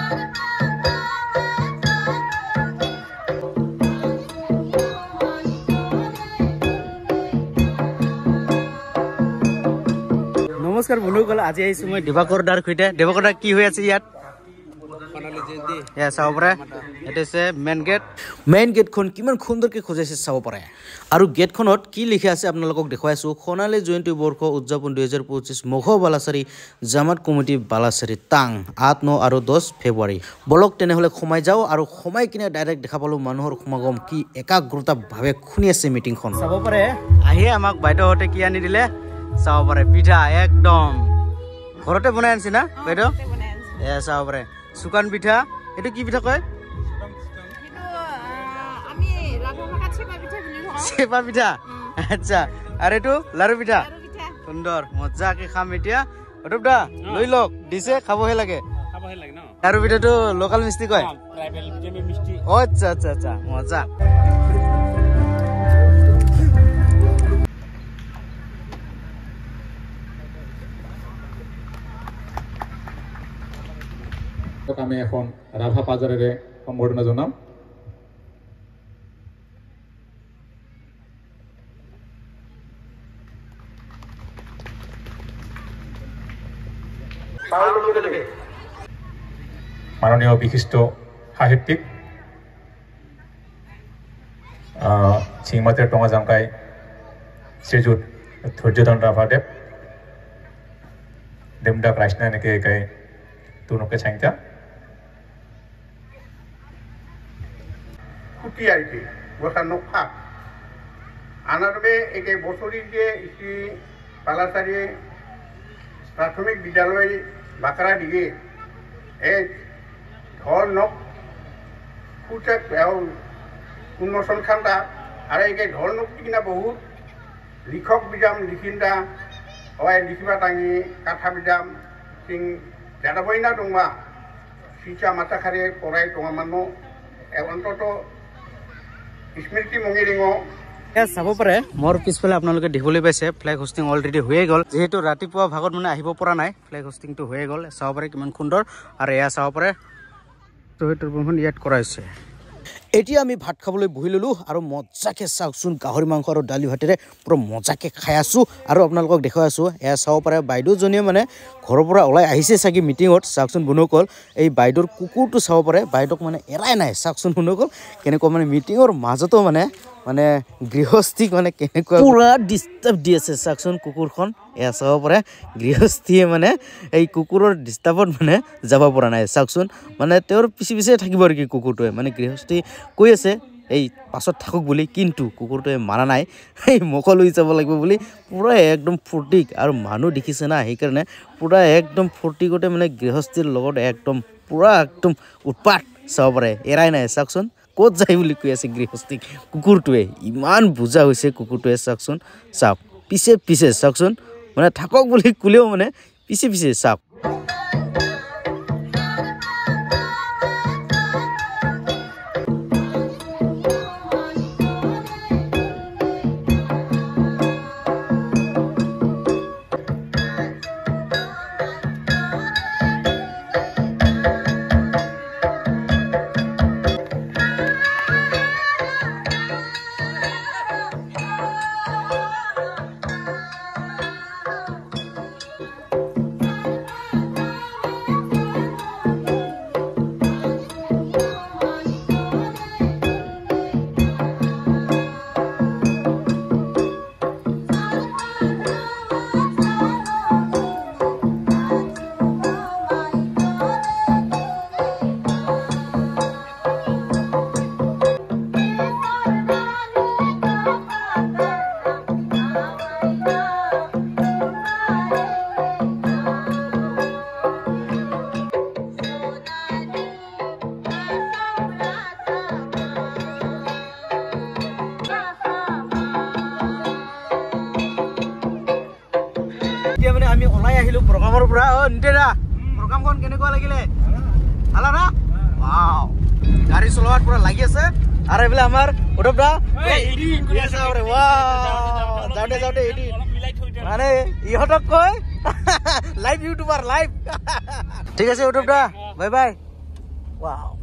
নমস্কাৰ বন্ধুসকল, আজি আহিছো মই দিবাকৰ দাৰ সৈতে। দিবাকৰ দা কি হৈ আছে ইয়াত? চাব পাৰে, এটা হৈছে মেইন গেটখন কিমান সুন্দৰকৈ সজাইছে চাব পাৰে। আৰু গেটখনত কি লিখা আছে আপোনালোকক দেখুৱাইছো। সোণালী জয়ন্তী বৰ্ষ উদযাপন 2025 মঘ বালাচাৰী জামাত কমিটি বালাচাৰী টাং 8, 9 আৰু 10 ফেব্ৰুৱাৰী। বলক তেনেহ'লে সোমাই যাওঁ আৰু সোমাই কিনে ডাইৰেক্ট দেখা পালো মানুহৰ সমাগম কি একাগ্ৰতাভাৱে শুনি আছে মিটিংখন। চাব পাৰে আহিয়ে আমাক বাইদেউহঁতে কি আনি দিলে চাব পাৰে, পিঠা একদম ঘৰতে বনাই আনিছে না বাইদেউ? চাব পাৰে শুকান পিঠা। এইটো কি পিঠা কয়? চেপা পিঠা। আচ্ছা, আৰু এইটো লাৰু পিঠা। সুন্দৰ, মজাকে খাম এতিয়া। দা লৈ লওক, দিছে খাবহে লাগে। লাৰু পিঠাটো লোকেল মিষ্টি কয়। আচ্ছা আচ্ছা আচ্ছা, মজা। আমি এখন রাভা বাজারের সম্বর্ধনা জানাম। মাননীয় বিশিষ্ট সাহিত্যিক চিংমাতের টঙা জামকাই শ্রীযুত ধৈর্যধন ৰাভাদেৱ দেমদা কৃষ্ণ এনেকে একাই তুনুকে চাইতা খুঁটি আর কি বসানো খাপ আনারবে একে বছরী যে ইসি পালাচারি প্রাথমিক বিদ্যালয় বাঁকড়া দিকে এই ঢল নখ খুঁটে উন্মোচন খান্তা আর একে ঢল নখ কিনা বহুত লিখক বিজাম লিখিন্দা হয় লিখিবা টাঙি কাঠা বিজাম সিং যাদাবইনা দংবা সিচা মাথাখারে পড়াই টঙা মানুহ অন্তত স্মৃতি মঙি ৰিঙ। চাব পাৰে মোৰ পিছফালে আপোনালোকে দেখিবলৈ পাইছে ফ্লেগ হোষ্টিং অলৰেডি হৈয়ে গ'ল। যিহেতু ৰাতিপুৱা ভাগত মানে আহিব পৰা নাই, ফ্লেগ হোষ্টিংটো হৈয়ে গ'ল। চাব পাৰে কিমান সুন্দৰ। আৰু এয়া চাব পাৰে ইয়াত কৰা হৈছে। এতিয়া আমি ভাত খাবলৈ বহি ল'লোঁ আৰু মজাকে চাওকচোন গাহৰি মাংস আৰু দালি ভাতেৰে পুৰা মজাকে খাই আছোঁ। আৰু আপোনালোকক দেখুৱাই আছোঁ, এয়া চাব পাৰে বাইদেউজনীয়ে মানে ঘৰৰ পৰা ওলাই আহিছে চাগে মিটিঙত। চাওকচোন বন্ধুসকল, এই বাইদেউৰ কুকুৰটো চাব পাৰে, বাইদেউক মানে এৰাই নাই। চাওকচোন বন্ধুসকল কেনেকুৱা মানে মিটিঙৰ মাজতো মানে গৃহস্থীক মানে কেনেকুৱা পুৰা ডিষ্টাৰ্ব দি আছে। চাওকচোন কুকুৰখন, এয়া চাব পাৰে গৃহস্থীয়ে মানে এই কুকুৰৰ ডিষ্টাৰ্বত মানে যাব পৰা নাই। চাওকচোন মানে তেওঁৰ পিছে পিছে থাকিব আৰু কি কুকুৰটোৱে, মানে গৃহস্থী কৈ আছে এই পাছত থাকক বুলি, কিন্তু কুকুৰটোৱে মানা নাই, এই মুখ লৈ যাব লাগিব বুলি পুৰা একদম ফূৰ্তি। আৰু মানুহ দেখিছে না, সেইকাৰণে পুৰা একদম ফূৰ্তি কৰোঁতে মানে গৃহস্থীৰ লগত একদম পুৰা একদম উৎপাত। চাব পাৰে এৰাই নাই। চাওকচোন ক'ত যায় বুলি কৈ আছে গৃহস্থীক কুকুৰটোৱে, ইমান বুজা হৈছে কুকুৰটোৱে। চাওকচোন চাওক পিছে পিছে, চাওকচোন মানে থাকক বুলি ক'লেও মানে পিছে পিছে চাওক। মানে আমি ওলাই আহিলো প্ৰগ্ৰামৰ পৰা। নিতেৰা প্ৰগ্ৰামখন কেনেকুৱা লাগিলে? ভালো না? ওয়াও, গাড়ী চলোৱাত পুৰা লাগি আছে। আৰু এইফালে আমাৰ উদবদা এডিট কৰি আছে। ওয়াও, যাওঁতে এডিট মানে ইহঁতক কয় লাইভ ইউটিউবাৰ লাইভ। ঠিক আছে উদবদা, বাই বাই। Wow.